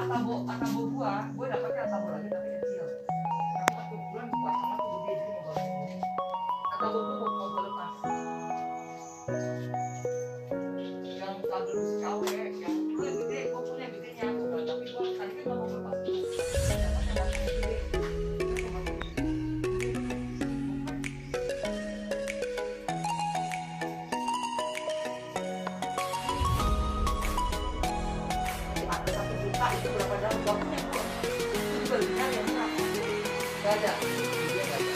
atabo gue dapetnya atabo lagi tapi kecil. Tapi pas bulan buat sama tuh gede jadi mau bawa. Atabo tuh mau lepas. Yang kabel KW yang gue gede, gue punya gedenya udah, tapi gue tadi kan mau lepas dulu. Dapatnya datangnya gede. Itu berapa dalam waktunya pun itu belinya yang nggak ada, dia nggak ada.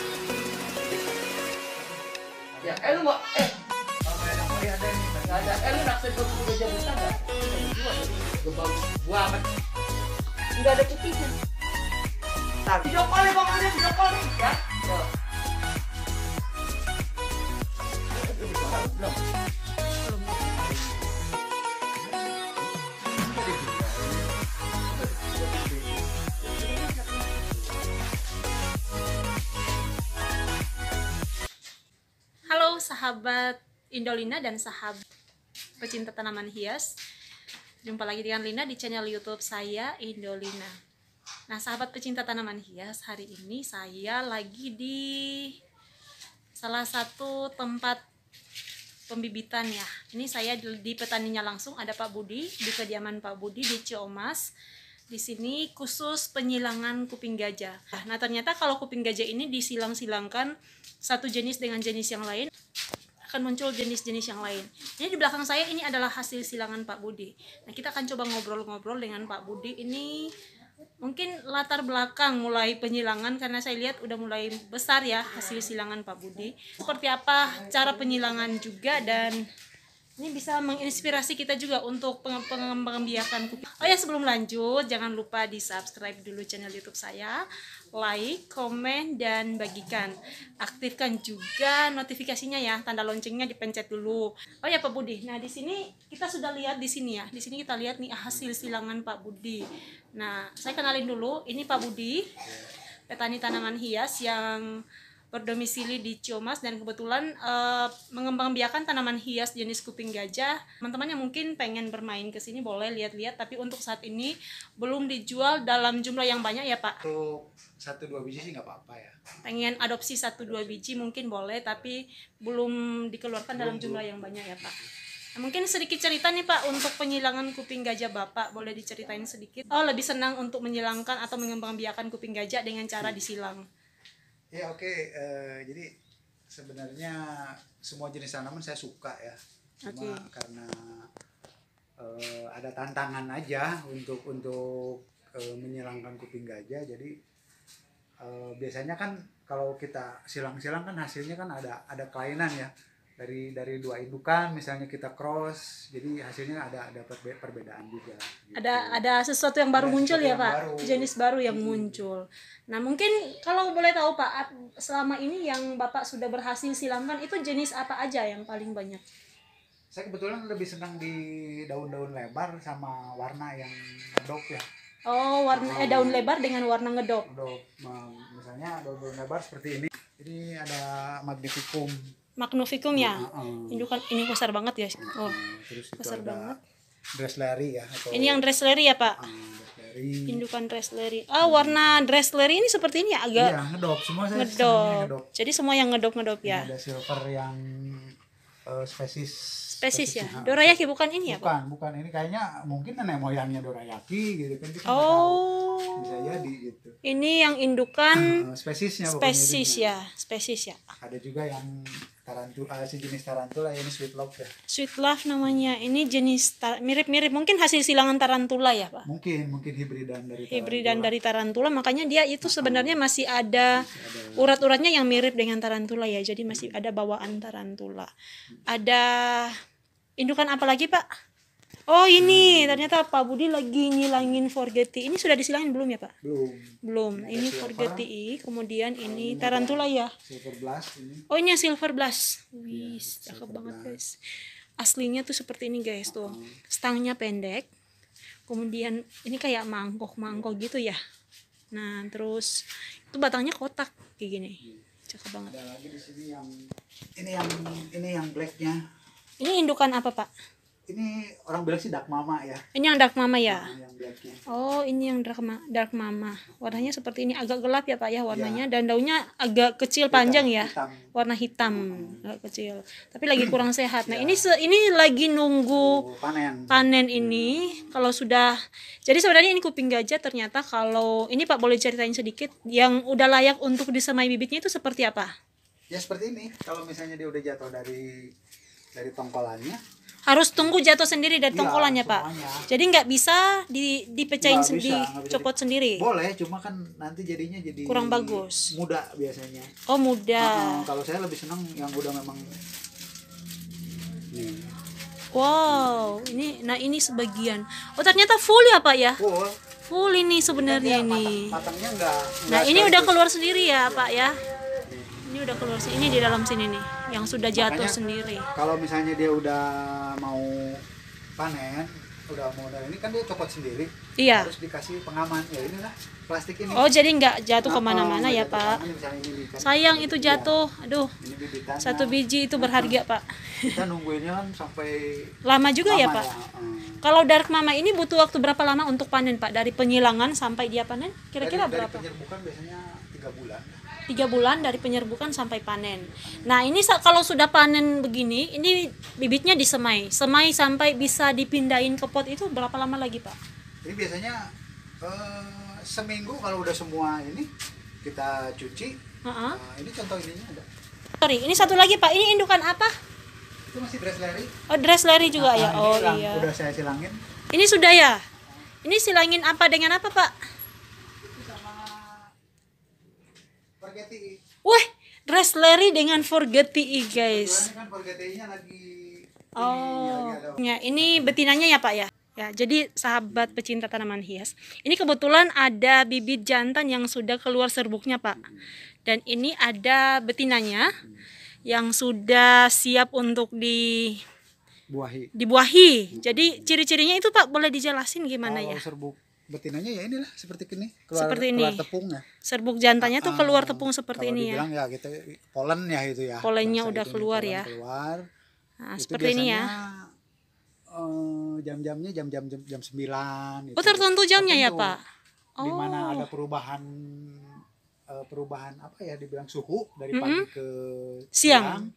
Ya, lu mau kalau kayak yang mau ada nih nggak ada. Lu naksir ke kuda jabutan nggak? Gue bagus banget. Nggak ada putihnya. Nah, video call ya bang, ada video call nih ya. Belum. Sahabat Indolina dan sahabat pecinta tanaman hias, jumpa lagi dengan Lina di channel YouTube saya, Indolina. Nah, sahabat pecinta tanaman hias, hari ini saya lagi di salah satu tempat pembibitan ya. Ini saya di petaninya langsung, ada Pak Budi, di kediaman Pak Budi di Ciamas. Di sini khusus penyilangan kuping gajah. Nah, ternyata kalau kuping gajah ini disilang-silangkan satu jenis dengan jenis yang lain, akan muncul jenis-jenis yang lain. Ini di belakang saya ini adalah hasil silangan Pak Budi. Nah, kita akan coba ngobrol-ngobrol dengan Pak Budi. Ini mungkin latar belakang mulai penyilangan, karena saya lihat udah mulai besar ya hasil silangan Pak Budi. Seperti apa cara penyilangan juga, dan ini bisa menginspirasi kita juga untuk pengembangan biakan kuping. Oh ya, sebelum lanjut jangan lupa di subscribe dulu channel YouTube saya, like, komen, dan bagikan. Aktifkan juga notifikasinya ya, tanda loncengnya dipencet dulu. Oh ya Pak Budi, nah di sini kita sudah lihat di sini ya. Di sini kita lihat nih hasil silangan Pak Budi. Nah, saya kenalin dulu, ini Pak Budi, petani tanaman hias yang berdomisili di Ciamas dan kebetulan mengembangbiakan tanaman hias jenis kuping gajah. Teman-teman yang mungkin pengen bermain ke sini boleh lihat-lihat, tapi untuk saat ini belum dijual dalam jumlah yang banyak ya Pak. Untuk 1-2 biji sih nggak apa-apa ya. Pengen adopsi 1-2 biji mungkin boleh, tapi belum dikeluarkan dalam jumlah yang banyak ya Pak. Nah, mungkin sedikit cerita nih Pak untuk penyilangan kuping gajah Bapak, boleh diceritain sedikit? Oh, lebih senang untuk menyilangkan atau mengembangbiakan kuping gajah dengan cara disilang. Ya oke. Jadi sebenarnya semua jenis tanaman saya suka ya. Cuma karena ada tantangan aja untuk menyilangkan kuping gajah. Jadi biasanya kan kalau kita silang-silang kan hasilnya kan ada kelainan ya. Dari dua indukan misalnya kita cross, jadi hasilnya ada perbedaan juga gitu. Ada sesuatu yang baru muncul ya Pak, jenis baru yang muncul. Nah, mungkin kalau boleh tahu Pak, selama ini yang Bapak sudah berhasil silangkan itu jenis apa aja yang paling banyak? Saya kebetulan lebih senang di daun-daun lebar sama warna yang ngedop ya. Oh, daun lebar dengan warna ngedop. Misalnya daun-daun lebar seperti ini. Ini ada magnificum ya. Indukan ini besar banget ya. Oh, terus besar banget. Dressleri ya. Ini yang Dressleri ya Pak. Indukan Dressleri. Warna Dressleri ini seperti ini ya, agak. Iya, ngedop. Semua saya ngedop. Jadi semua yang ngedop ya. Ini ada silver yang spesies ya. Dorayaki bukan ini ya Pak? Bukan. Ini kayaknya mungkin nenek moyangnya Dorayaki gitu kan. Bisa jadi gitu. Ini yang indukan spesies ya. Ada juga yang tarantula, jenis tarantula, ini sweet love ya. Sweet love namanya. Ini jenis mirip-mirip, mungkin hasil silangan tarantula ya Pak? Mungkin hibridan dari tarantula. Hibridan dari tarantula, makanya dia itu sebenarnya masih ada urat-uratnya yang mirip dengan tarantula ya. Jadi masih ada bawaan tarantula. Ada indukan apa lagi Pak? Oh ini ternyata Pak Budi lagi nyilangin forgeti. Ini sudah disilangin belum ya Pak? Belum. Ini forgeti, kemudian ini tarantula ya. Silver blast ini. Oh ini silver blast. Wih, cakep banget guys. Aslinya tuh seperti ini guys tuh. Stangnya pendek. Kemudian ini kayak mangkok gitu ya. Nah terus itu batangnya kotak kayak gini. Cakep banget. Ada lagi di sini yang ini yang blacknya. Ini indukan apa Pak? ini orang bilang sih dark mama ya. Ini yang dark mama ya. Nah, yang blacknya. Oh, ini yang dark mama. Warnanya seperti ini, agak gelap ya Pak ya warnanya, dan daunnya agak kecil panjang ya. Hitam. Warna hitam, agak kecil. Tapi lagi kurang sehat. Nah, ini lagi nunggu panen ini. Kalau sudah, jadi sebenarnya ini kuping gajah ternyata kalau ini Pak boleh ceritain sedikit yang udah layak untuk disemai bibitnya itu seperti apa? Ya seperti ini. Kalau misalnya dia udah jatuh dari tongkolannya, Harus tunggu jatuh sendiri dari Iya, tongkolannya Pak. semuanya. Jadi nggak bisa dipecahin Nggak bisa, nggak bisa copot sendiri. boleh, cuma kan nanti jadinya jadi Kurang bagus. muda biasanya. Oh muda. Kalau saya lebih senang yang udah memang nih. Wow, ini sebagian. Oh ternyata full ya Pak ya? Full. Full ini sebenarnya Dia ini. matangnya enggak. Nah ini udah keluar sendiri ya Pak ya? Ini udah keluar sini, ini di dalam sini nih, yang sudah jatuh Makanya, sendiri. Kalau misalnya dia udah mau panen, udah mau ini kan dia copot sendiri. Iya. Harus dikasih pengaman. Ya inilah plastik ini. Oh jadi nggak jatuh kemana-mana ya jatuh Pak? kemana, misalnya ini kan. Sayang itu jatuh, aduh. Ini bibitannya. Satu biji itu berharga Pak. Kita nungguinnya kan sampai Lama juga ya lama Pak? ya. Kalau dark mama ini butuh waktu berapa lama untuk panen Pak? Dari penyilangan sampai dia panen? Kira-kira Dari berapa? penyerbukan biasanya 3 bulan. 3 bulan dari penyerbukan sampai panen. Nah ini kalau sudah panen begini, ini bibitnya disemai. Semai sampai bisa dipindahin ke pot itu berapa lama lagi Pak? Ini biasanya seminggu kalau udah semua ini kita cuci. Uh-huh. Nah, ini contoh ininya ada. Sorry, ini satu lagi Pak. Ini indukan apa? Itu masih dress lari. Oh dress lari juga ya. Ini Oh yang iya. udah saya silangin. Ini sudah ya. Ini silangin apa dengan apa Pak? Itu sama Forgeti. Wah, dress lari dengan Forgeti guys. Kebetulan kan Forgeti-nya lagi Oh, lagi ada. ya, ini betinanya ya Pak ya. Ya, jadi sahabat pecinta tanaman hias, ini kebetulan ada bibit jantan yang sudah keluar serbuknya Pak. Dan ini ada betinanya yang sudah siap untuk Buahi. dibuahi. Jadi ciri-cirinya itu Pak boleh dijelasin gimana Kalau ya? serbuk betinanya ya inilah seperti ini. Seperti ini. Keluar tepung ya. Serbuk jantannya tuh keluar tepung seperti Kalau ini ya. dibilang ya gitu polen ya itu ya. Polennya Bahasa udah itu, keluar polen ya. Keluar. Nah, Itu seperti ini ya. Jam-jamnya jam 9 Oh, tertentu jamnya ya, Tertentu. Pak? Di mana Oh. ada perubahan apa ya dibilang suhu dari pagi ke Siang.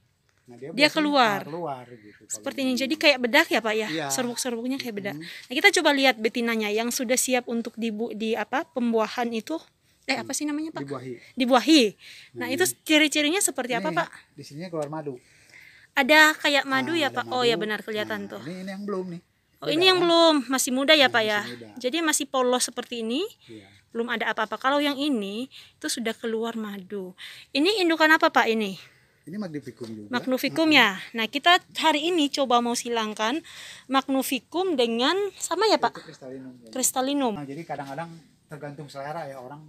Nah, Dia biasanya keluar. gitu. Seperti ini. Jadi kayak bedak ya, Pak ya? Iya. Serbuk-serbuknya kayak bedak. Nah, kita coba lihat betinanya yang sudah siap untuk di apa? Pembuahan itu. Apa sih namanya, Pak? Dibuahi. Dibuahi. Nah, itu ciri-cirinya seperti apa, Ini, Pak? Di sininya keluar madu. Ada kayak madu ya, Ada Pak? Oh ya madu. benar kelihatan Nah, tuh. Ini yang belum nih. Oh, ini yang belum, masih muda ya, Nah, Pak masih ya? muda. Jadi masih polos seperti ini. Iya. Belum ada apa-apa. Kalau yang ini itu sudah keluar madu. Ini indukan apa, Pak, ini? Ini magnificum juga. Magnificum ya. Nah, kita hari ini coba mau silangkan magnificum dengan sama ya, Pak? Itu Crystallinum. Ya. Crystallinum. Nah, jadi kadang-kadang tergantung selera ya orang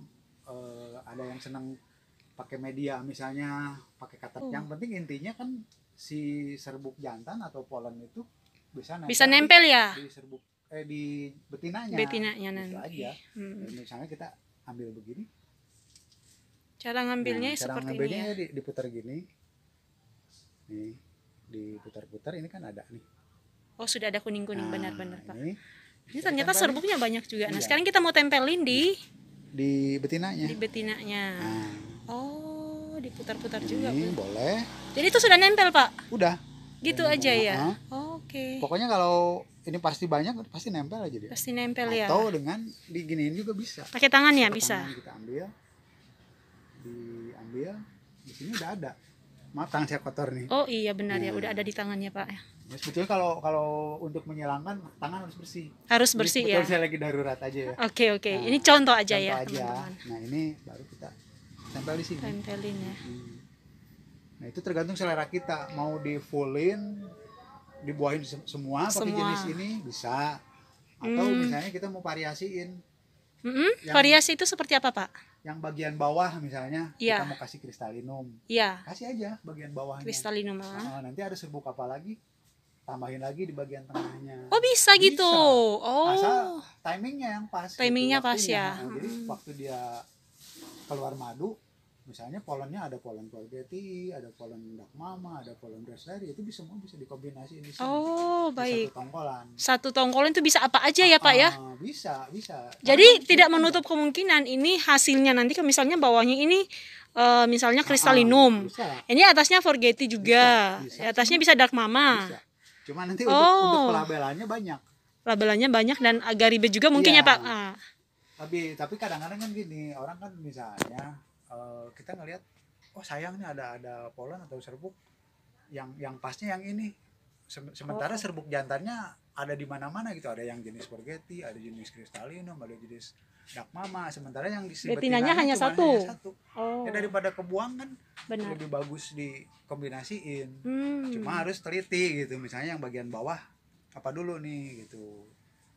ada yang senang pakai media misalnya pakai katak. Yang penting intinya kan si serbuk jantan atau polen itu bisa Nempel ya? di serbuk di betinanya. Betinanya Gitu nanti. aja. Misalnya kita ambil begini. Cara ngambilnya Nah, cara seperti ngambilnya ini ya. diputar gini. Nih, diputar-putar ini kan ada nih. Oh, sudah ada kuning-kuning Nah, benar-benar, Pak. Ini Ternyata ditempelin serbuknya banyak juga. Nah, Iya. sekarang kita mau tempelin di betinanya. betinanya. Nah, Oh, diputar-putar juga. ini Bu. boleh. Jadi itu sudah nempel, Pak? Udah. Gitu Udah aja nempel. ya. Heeh. Oke. Pokoknya kalau ini pasti banyak, pasti nempel aja dia. Pasti nempel ya. Atau dengan diginiin juga bisa. Pakai tangan ya Pakai bisa. tangan kita diambil, di sini udah ada. Maaf tangan saya kotor nih. Oh iya benar ya, Nah. udah ada di tangannya, Pak. Ya, sebetulnya kalau untuk menyilangkan tangan harus bersih. Harus Ini bersih kebetulan ya. saya lagi darurat aja ya. Oke. Nah, Ini contoh aja Contoh ya, aja. teman-teman. Nah ini baru kita tempel di sini. Tempelin ya. Nah itu tergantung selera kita. Mau di fullin, dibuahin semua pakai Semua. jenis ini bisa. Atau misalnya kita mau variasiin. Yang- Variasi itu seperti apa, Pak? Yang bagian bawah misalnya Iya. kita mau kasih kristallinum. Iya, Kasih aja bagian bawahnya. kristallinum. Nanti ada serbuk apa lagi? Tambahin lagi di bagian tengahnya. Oh bisa gitu. Asal Oh. timingnya yang pas. Timingnya pas waktunya. ya. Nah, jadi waktu dia keluar madu, Misalnya polennya ada polen Forgetti, ada polen Dark Mama, ada polen Raspberry, itu semua bisa dikombinasiin di sini. Oh, Di baik. satu tongkolan. Satu tongkolan itu bisa apa aja ya, Pak ya? Bisa. Jadi Karena kan tidak dia menutup kemungkinan ini hasilnya nanti ke misalnya bawahnya ini misalnya Kristallinum. bisa. Ini atasnya Forgetti juga. Bisa. Atasnya bisa Dark Mama. Bisa. Cuma nanti untuk pelabelannya banyak. Labelannya banyak dan agak ribet juga mungkin Iya. ya, Pak. Tapi kadang-kadang kan gini, orang kan misalnya kita ngelihat, oh sayang nih ada polen atau serbuk yang pasnya yang ini. Sementara serbuk jantannya ada di mana-mana gitu, ada yang jenis Forgetti, ada jenis Kristallinum, ada jenis Dark Mama, sementara yang di betinanya hanya cuma satu. Ya daripada kebuang kan Benar. lebih bagus dikombinasiin. Hmm. Cuma harus teliti gitu, misalnya yang bagian bawah apa dulu nih gitu.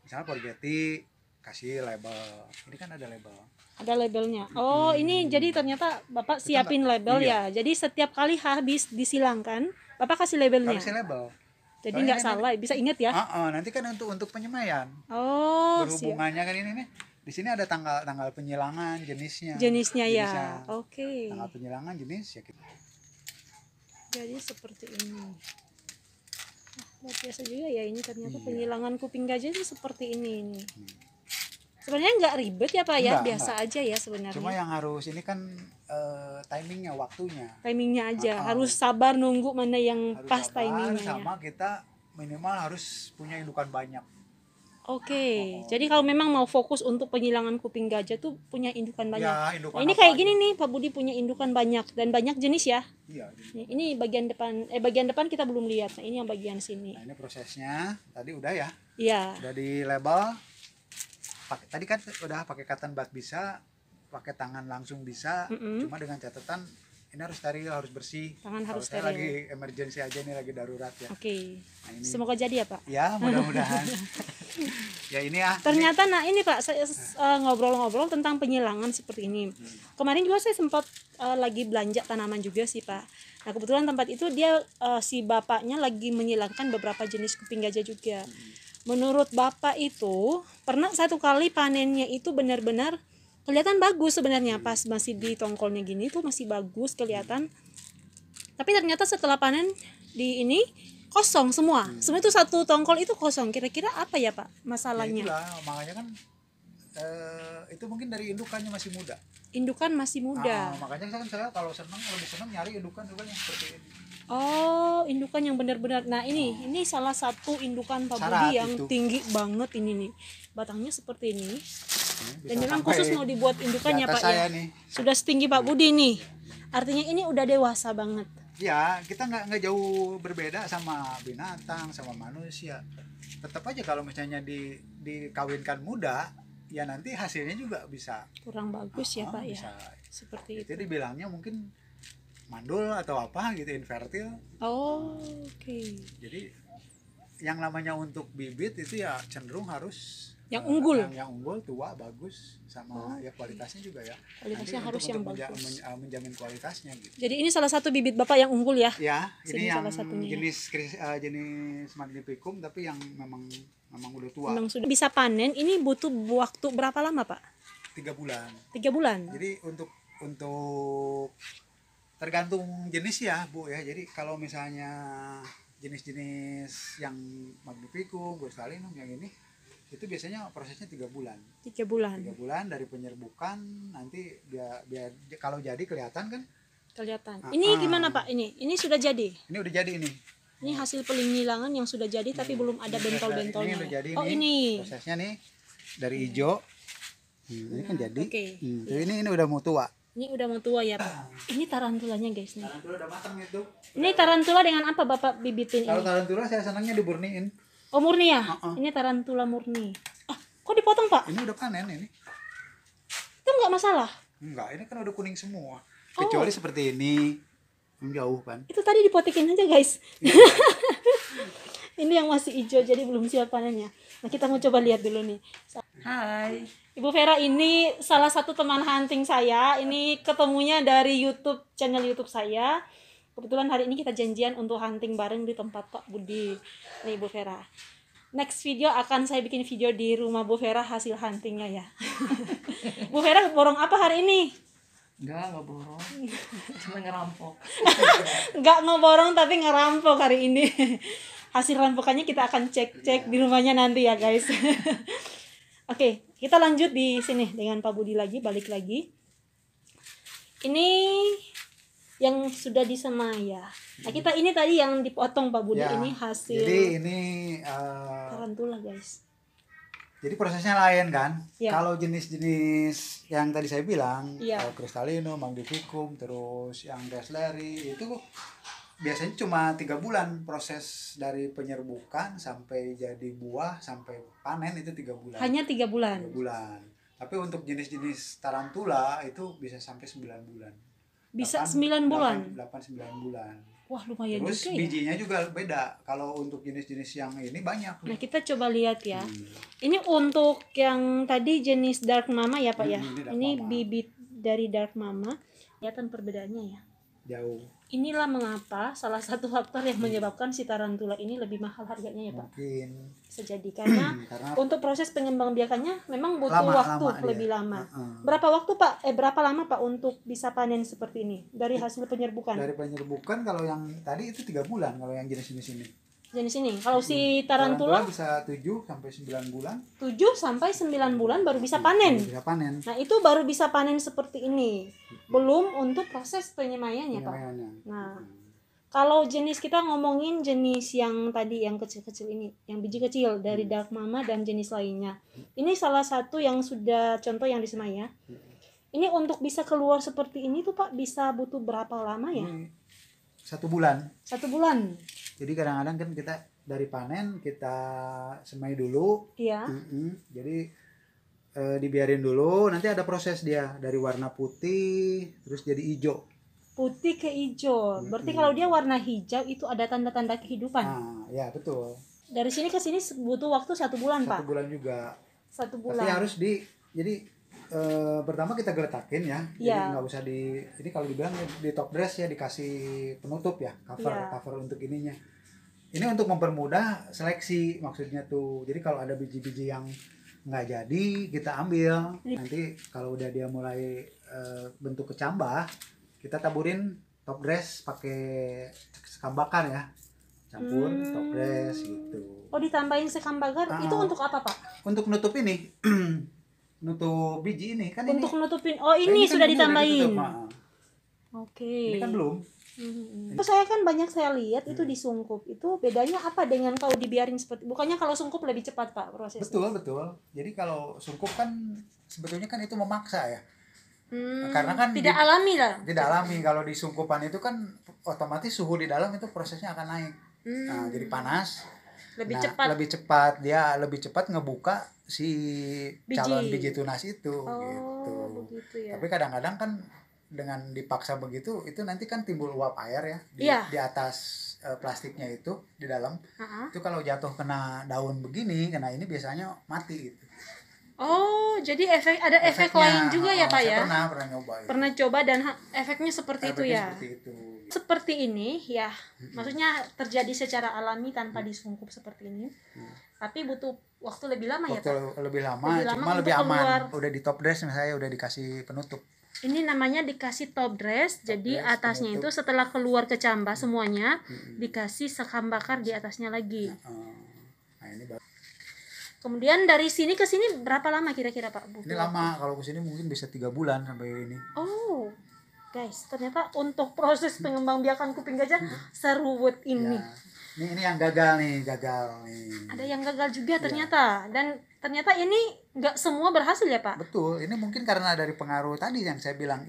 Misalnya Forgetti kasih label, ini kan ada label. Ada labelnya. Oh, ini jadi ternyata Bapak siapin label iya. ya. Jadi setiap kali habis disilangkan, Bapak kasih labelnya. Kasih label. Jadi nggak salah, bisa ingat ya. Nanti kan untuk penyemaian. Oh, Berhubungannya kan ini nih. Di sini ada tanggal penyilangan, jenisnya. Jenisnya ya. Oke. Tanggal penyilangan jenis ya kita. Jadi seperti ini. Luar biasa juga ya ini ternyata penyilangan kuping gajah itu seperti ini. Sebenarnya nggak ribet ya Pak ya, biasa aja ya sebenarnya. Cuma yang harus ini kan timingnya, waktunya. Timingnya aja, harus sabar nunggu mana yang Harus pas sabar, timingnya. sama kita minimal harus punya indukan banyak. Oke, jadi kalau memang mau fokus untuk penyilangan kuping gajah tuh punya indukan banyak. Ya, indukan Nah, ini apa kayak aja. gini nih, Pak Budi punya indukan banyak dan banyak jenis ya. Iya. Ini bagian depan kita belum lihat. Nah, ini yang bagian sini. Nah, ini prosesnya tadi udah ya. Iya. Udah di label. Tadi kan udah pakai cotton bud bisa, pakai tangan langsung bisa. Cuma dengan catatan ini harus steril, harus bersih. Tangan harus Saya steril. lagi emergency aja nih, lagi darurat ya. Oke. Nah, ini. Semoga jadi ya Pak. Ya, mudah-mudahan. Ya ini ya. Ternyata nah ini Pak, saya ngobrol-ngobrol tentang penyilangan seperti ini. Kemarin juga saya sempat lagi belanja tanaman juga sih Pak. Nah kebetulan tempat itu dia si bapaknya lagi menyilangkan beberapa jenis kuping gajah juga. Menurut bapak itu pernah satu kali panennya itu benar-benar kelihatan bagus sebenarnya pas masih di tongkolnya gini tuh masih bagus kelihatan. Tapi ternyata setelah panen di ini kosong semua. Semua itu satu tongkol itu kosong. Kira-kira apa ya Pak masalahnya? Ya itulah, makanya kan itu mungkin dari indukannya masih muda. Indukan masih muda. Makanya saya kalau lebih senang nyari indukan yang seperti ini. Oh, indukan yang benar-benar. Nah, ini salah satu indukan Pak Budi yang itu. tinggi banget ini nih. Batangnya seperti ini. Dan memang sampai khusus mau dibuat indukannya di atas Pak ya. saya nih. Sudah setinggi Pak Budi nih. Artinya ini udah dewasa banget. Ya, kita nggak jauh berbeda sama binatang, sama manusia. Tetap aja kalau misalnya dikawinkan muda, ya nanti hasilnya juga bisa Kurang bagus ya Pak bisa. ya. Seperti itu. Itu dibilangnya mungkin mandul atau apa gitu, infertil. Oh, oke. Jadi yang namanya untuk bibit itu ya cenderung harus Yang unggul. Yang unggul, tua, bagus, sama ya kualitasnya juga ya. Kualitasnya Nanti harus yang untuk bagus. menjamin kualitasnya gitu. Jadi ini salah satu bibit Bapak yang unggul ya. Ya, Sini ini yang salah satunya ya. jenis Magnificum tapi yang memang udah tua. Memang sudah bisa panen. Ini butuh waktu berapa lama Pak? 3 bulan. 3 bulan. Jadi untuk tergantung jenis ya Bu ya. Jadi kalau misalnya jenis-jenis yang Magnificum, Kristallinum yang ini itu biasanya prosesnya 3 bulan. 3 bulan. 3 bulan dari penyerbukan, nanti biar kalau jadi kelihatan kan. Kelihatan. Ini gimana Pak? Ini sudah jadi. Ini udah jadi ini. Ini hasil penyilangan yang sudah jadi tapi belum ada bentol-bentolnya. Ini udah jadi Oh, nih. ini. Prosesnya nih dari hijau. Ini kan jadi. Oke. Tuh, ini udah mau tua. Ini udah mau tua ya Pak. Ini tarantulanya guys nih. Tarantula udah matang itu. Ini tarantula dengan apa Bapak bibitin Kalau ini? tarantula saya senangnya diburniin. Oh, murni ya? Ini tarantula murni. Ah, kok dipotong Pak? Ini udah panen ini. Itu nggak masalah. Enggak, ini kan udah kuning semua. Kecuali seperti ini. Menjauh kan. Itu tadi dipotikin aja guys. Ini yang masih hijau jadi belum siap panennya. Nah kita mau coba lihat dulu nih. Hai. Ibu Vera ini salah satu teman hunting saya. Ini ketemunya dari channel YouTube saya. Kebetulan hari ini kita janjian untuk hunting bareng di tempat Pak Budi. Nih Bu Vera. Next video akan saya bikin video di rumah Bu Vera hasil huntingnya ya. Bu Vera borong apa hari ini? Enggak borong. Cuma ngerampok. Nggak ngeborong tapi ngerampok hari ini. Hasil rampokannya kita akan cek di rumahnya nanti ya guys. Oke, kita lanjut di sini dengan Pak Budi lagi, balik lagi. Ini yang sudah disemai ya. Nah, kita ini tadi yang dipotong Pak Budi, Ya, ini hasil jadi ini tarantula guys. jadi prosesnya lain kan. Ya. Kalau jenis-jenis yang tadi saya bilang, Ya. Crystalino, Magnificum, terus yang Dressleri itu biasanya cuma 3 bulan proses dari penyerbukan sampai jadi buah sampai panen itu 3 bulan. Hanya 3 bulan. 3 bulan. Tapi untuk jenis-jenis tarantula itu bisa sampai 9 bulan. Bisa 9 bulan. 8-9 bulan. Wah, lumayan Terus juga ya. bijinya juga beda. Kalau untuk jenis-jenis yang ini banyak. Nah, kita coba lihat ya. Hmm. Ini untuk yang tadi jenis Dark Mama ya Pak ya. Ini Dark Ini Mama. bibit dari Dark Mama. Kelihatan perbedaannya ya. Jauh. Inilah mengapa salah satu faktor yang menyebabkan si tarantula ini lebih mahal harganya ya Pak. Mungkin Bisa jadi karena karena untuk proses pengembangbiakannya memang butuh Lama waktu dia. lebih lama. Heeh. Berapa waktu Pak? Berapa lama Pak untuk bisa panen seperti ini dari hasil penyerbukan? dari penyerbukan kalau yang tadi itu 3 bulan kalau yang jenis-jenis ini. Jenis ini. Kalau si tarantula bisa 7 sampai 9 bulan 7 sampai 9 bulan baru bisa panen. bisa panen. Nah, itu baru bisa panen seperti ini. Belum untuk proses penyemaiannya, Pak. Penyemaiannya. Nah, kalau jenis kita ngomongin jenis yang tadi yang kecil-kecil ini, yang biji kecil dari Dark Mama dan jenis lainnya. Ini salah satu yang sudah contoh yang disemai ya. Ini untuk bisa keluar seperti ini tuh Pak bisa butuh berapa lama ya? Ini 1 bulan. 1 bulan. Jadi kadang-kadang kan kita dari panen kita semai dulu. Iya. Jadi dibiarin dulu, nanti ada proses dia dari warna putih terus jadi hijau. Putih ke hijau. Berarti kalau dia warna hijau itu ada tanda-tanda kehidupan. Nah, ya betul. Dari sini ke sini butuh waktu 1 bulan, 1 Pak. bulan juga. 1 Tapi bulan. harus jadi pertama kita geletakin ya. Jadi Iya. nggak usah ini kalau dibilang di top dress ya dikasih penutup ya, Iya. cover untuk ininya. Ini untuk mempermudah seleksi maksudnya tuh. Jadi kalau ada biji-biji yang nggak jadi kita ambil. Nanti kalau udah dia mulai bentuk kecambah, kita taburin top dress pakai sekam bakar ya. Campur top dress gitu. Oh, ditambahin sekam bakar. Itu untuk apa, Pak? Untuk nutup ini. Nutup biji ini kan Untuk ini. nutupin. Oh, Nah, ini kan sudah udah ditambahin. ditutup, Mak. Oke. Ini kan belum. Terus saya kan banyak saya lihat itu disungkup. Itu bedanya apa dengan kalau dibiarin seperti? Bukannya kalau sungkup lebih cepat, Pak, prosesnya? Betul. Jadi kalau sungkup kan sebetulnya kan itu memaksa ya. Karena kan tidak alami lah. Tidak alami. Kalau di sungkupan itu kan otomatis suhu di dalam itu prosesnya akan naik. Nah, jadi panas. Lebih Nah, cepat. Lebih cepat. Dia lebih cepat ngebuka si Biji. calon biji tunas itu Oh, gitu. begitu ya. Tapi kadang-kadang kan dengan dipaksa begitu itu nanti kan timbul uap air ya Iya. di atas plastiknya itu di dalam. Uh-huh. Itu kalau jatuh kena daun begini, kena ini biasanya mati gitu. Oh, jadi ada efek Efeknya, lain juga ya, Pak saya ya? pernah nyoba itu. Pernah coba dan efeknya seperti itu Efeknya ya. seperti itu. Seperti ini ya, maksudnya terjadi secara alami tanpa disungkup seperti ini. Tapi butuh waktu lebih lama ya, Waktu Pak? lebih lama, Lebih lama cuma untuk lebih aman. keluar. Udah di top dress saya udah dikasih penutup. Ini namanya dikasih top dress, jadi dress, atasnya penutup. itu setelah keluar kecambah semuanya, dikasih sekam bakar di atasnya lagi. Nah, ini baru. Kemudian dari sini ke sini berapa lama kira-kira, Pak? Butuh Ini lama, kalau kesini mungkin bisa 3 bulan sampai ini. Oh, guys, ternyata untuk proses pengembangbiakan kuping gajah seruwet ini. Ya. Ini yang gagal nih. Ada yang gagal juga ternyata, dan ternyata ini nggak semua berhasil ya, Pak. Betul, ini mungkin karena dari pengaruh tadi yang saya bilang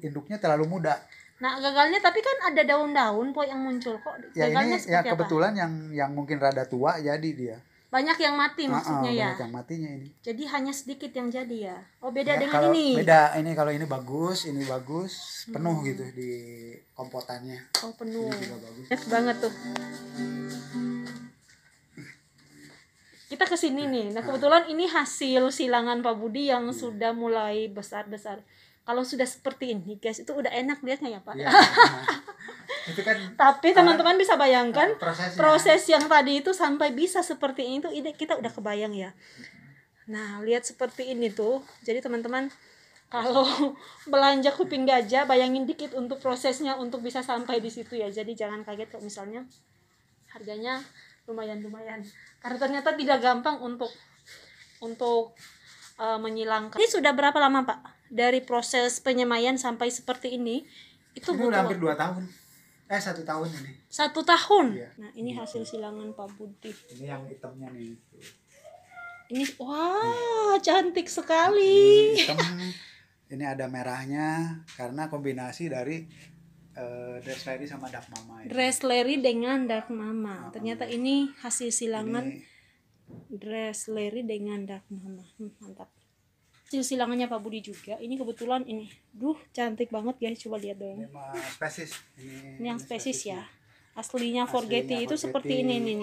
induknya terlalu muda. Nah, gagalnya tapi kan ada daun-daun po yang muncul kok. Ya Gagalnya ini seperti ya apa? kebetulan yang mungkin rada tua jadi dia. Banyak yang mati maksudnya ya. Banyak yang matinya ini. Jadi hanya sedikit yang jadi ya. Oh, beda Ya, dengan kalau ini. Beda, ini bagus, penuh gitu di kompotannya. Oh, penuh. Ini juga bagus. Yes banget tuh. Kita ke sini nih. Nah, kebetulan ini hasil silangan Pak Budi yang sudah mulai besar-besar. Kalau sudah seperti ini, guys, itu udah enak lihatnya ya, Pak. Ya, itu kan Tapi teman-teman bisa bayangkan prosesnya. proses yang tadi itu sampai bisa seperti ini tuh kita udah kebayang ya. Nah, lihat seperti ini tuh. Jadi teman-teman Kalau belanja kuping gajah, bayangin dikit untuk prosesnya untuk bisa sampai di situ ya. Jadi jangan kaget kalau misalnya harganya lumayan. Karena ternyata tidak gampang untuk menyilangkan. Ini sudah berapa lama Pak dari proses penyemaian sampai seperti ini? Itu ini butuh udah hampir 2 tahun. 1 tahun ini. 1 tahun. Iya. Nah ini hasil silangan Pak Budi. Ini yang hitamnya nih. Ini wah cantik sekali. Ini hitam. Ini ada merahnya karena kombinasi dari Dress Lady sama Dark Mama. Ya. Dress Lady dengan Dark Mama. Ternyata ini hasil silangan Ini Dress Lady dengan Dark Mama. Mantap. Hasil silangannya Pak Budi juga. Ini kebetulan ini. Duh, cantik banget guys. Coba lihat dong. ini mah spesies. Ini yang spesies ya. Aslinya Aslinya Forgetty itu Forgetty. seperti ini nih.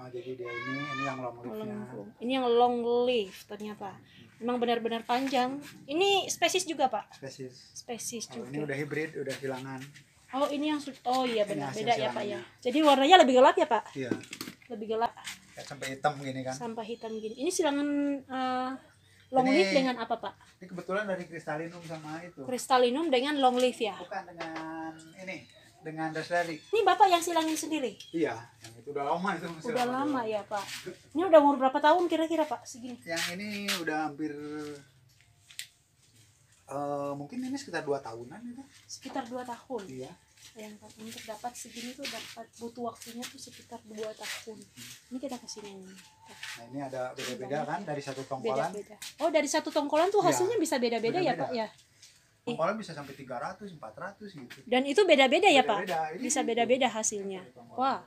Jadi dia ini yang long live-nya. Ini yang long live ternyata. Memang benar-benar panjang. Ini spesies juga Pak. Spesies Kalau juga. ini udah hybrid, udah silangan. Oh ini yang oh iya benar Ini hasil beda ya Pak ya. silangannya. Jadi warnanya lebih gelap ya Pak. Iya. Lebih gelap. Kayak sampai hitam gini kan. Sampai hitam gini. Ini silangan long Ini- live dengan apa Pak? Ini kebetulan dari Crystallinum sama itu. Crystallinum dengan long live ya. Bukan dengan ini, dengan Dress Lady. Ini Bapak yang silangin sendiri. Iya, yang itu udah lama itu. masih Udah lama ya Pak. Ini udah umur berapa tahun kira-kira Pak segini? Yang ini udah hampir mungkin ini sekitar 2 tahunan itu. Sekitar 2 tahun. Iya. Bayangkan untuk dapat segini tuh butuh waktunya tuh sekitar 2 tahun. Ini kita kesini nih. Nah, ini ada beda-beda kan dari satu tongkolan. Beda-beda. Oh dari satu tongkolan tuh Iya. hasilnya bisa beda-beda ya Beda-beda. Pak ya. Tongkolan bisa sampai 300, 400 gitu. Dan itu beda-beda ya Pak. Beda-beda. Ini Bisa gitu. beda-beda hasilnya. Tongkolan. Wah,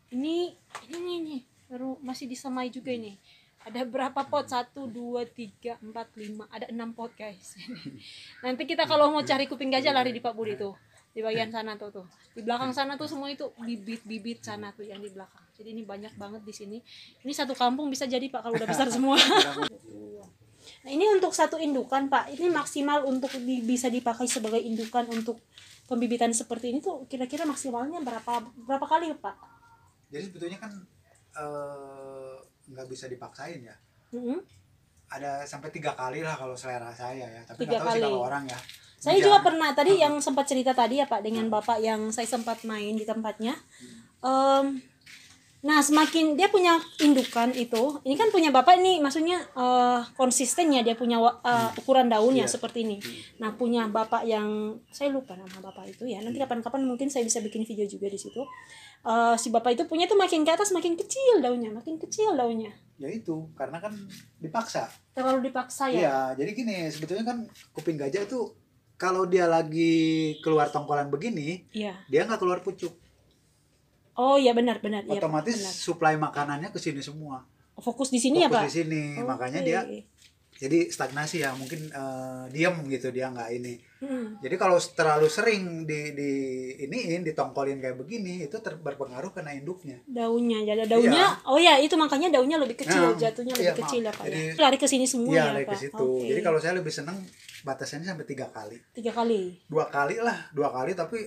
ini nih baru masih disemai juga ini. Ada berapa pot? 1, 2, 3, 4, 5. Ada 6 pot guys. Nanti kita kalau mau cari kuping gajah lari di Pak Budi tuh. Di bagian sana tuh. Di belakang sana tuh semua itu bibit-bibit sana tuh yang di belakang. Jadi ini banyak banget di sini. Ini satu kampung bisa jadi Pak kalau udah besar semua. Nah, ini untuk satu indukan Pak. Ini maksimal untuk bisa dipakai sebagai indukan untuk pembibitan seperti ini tuh kira-kira maksimalnya berapa kali Pak? Jadi sebetulnya kan nggak bisa dipaksain ya. Mm-hmm. Ada sampai 3 kali lah kalau selera saya ya. Tapi 3 nggak tahu sih kali. kalau orang ya. Saya Ini juga jangan- pernah tadi yang sempat cerita tadi ya Pak dengan Bapak yang saya sempat main di tempatnya. Nah semakin dia punya indukan itu, ini kan punya Bapak ini maksudnya konsisten ya dia punya ukuran daunnya Iya. seperti ini. Nah punya Bapak yang saya lupa nama Bapak itu ya. Nanti kapan-kapan mungkin saya bisa bikin video juga di situ. Si Bapak itu punya tuh makin ke atas makin kecil daunnya, Ya itu karena kan dipaksa. Terlalu dipaksa ya. Iya, jadi gini sebetulnya kan kuping gajah itu kalau dia lagi keluar tongkolan begini, Iya. dia nggak keluar pucuk. Oh iya benar. Iya, Pak, Otomatis benar. suplai makanannya ke sini semua. Fokus di sini ya Fokus Pak. di sini, makanya Oke. dia jadi stagnasi ya, mungkin diam gitu dia nggak ini. Hmm. Jadi kalau terlalu sering ditongkolin kayak begini itu berpengaruh kena induknya. Daunnya oh ya itu makanya daunnya lebih kecil, Nah, jatuhnya iya, lebih kecil ya maaf. Pak Jadi- ya. Lari ke sini semua Iya, ya lari Pak. ke situ. Oke. Jadi kalau saya lebih seneng batasannya sampai 3 kali. 3 kali. 2 kali lah, 2 kali tapi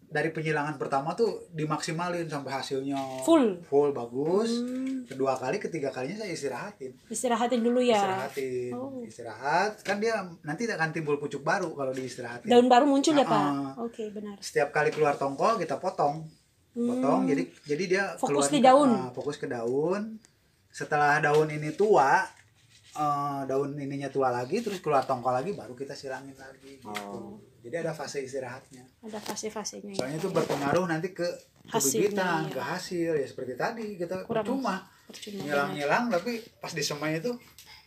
dari penyilangan pertama tuh dimaksimalin sampai hasilnya Full. bagus. Kedua kali, ketiga kalinya saya Istirahatin dulu ya. Oh. Istirahat kan dia nanti akan timbul pucuk baru kalau diistirahatin. Daun baru muncul ya Pak. Nah, Oke benar. setiap kali keluar tongkol kita potong jadi dia Fokus keluar di daun. fokus ke daun. Setelah daun ini tua, daun ininya tua lagi terus keluar tongkol lagi baru kita silangin lagi gitu. Oh. Jadi ada fase istirahatnya. Ada fase-fasenya. ya, Soalnya Pak, itu ya. berpengaruh nanti ke Hasilnya, kebibitan, ya. ke hasil ya seperti tadi kita Kurang percuma Percuma. ngilang-ngilang tapi pas disemai itu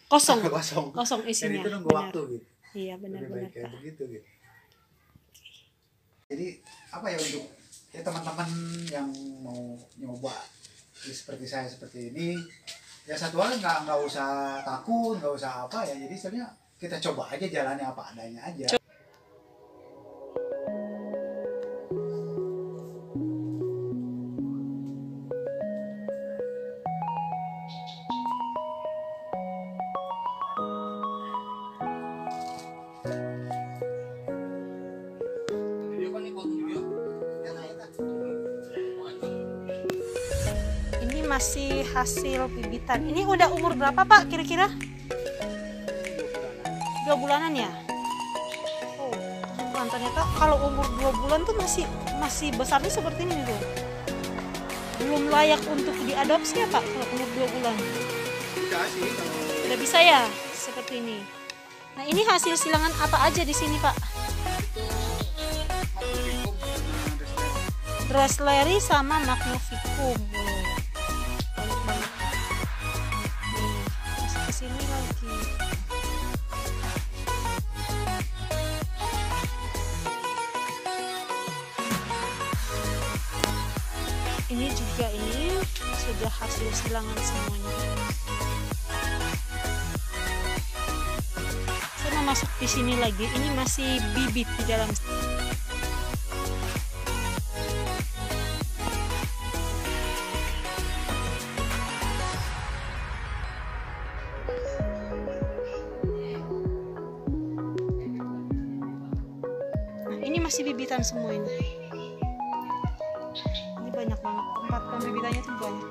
Kosong. kosong. Kosong Dan isinya. itu nunggu Benar. waktu gitu. Iya Lebih benar-benar baik kayak Pak. begitu gitu. Jadi apa ya untuk ya teman-teman yang mau nyoba seperti saya seperti ini ya satu hal nggak usah takut nggak usah apa ya jadi sebenarnya kita coba aja jalannya apa adanya aja. Ini masih hasil bibitan. Ini udah umur berapa Pak kira-kira? 2 bulanan ya? teman-teman, ternyata kalau umur 2 bulan tuh masih besarnya seperti ini tuh. Belum layak untuk diadopsi ya Pak kalau umur 2 bulan. Tidak sih kalau Tidak bisa ya seperti ini. Nah, ini hasil silangan apa aja di sini Pak? itu Dressleri sama Magnificum. Banyak banget. Nih, masuk ke sini lagi. Ini juga ini sudah hasil silangan semuanya. Saya mau masuk di sini lagi. Ini masih bibit di dalam. Nah, ini masih bibitan semua ini. Ini banyak banget, tempat pembibitannya tuh banyak.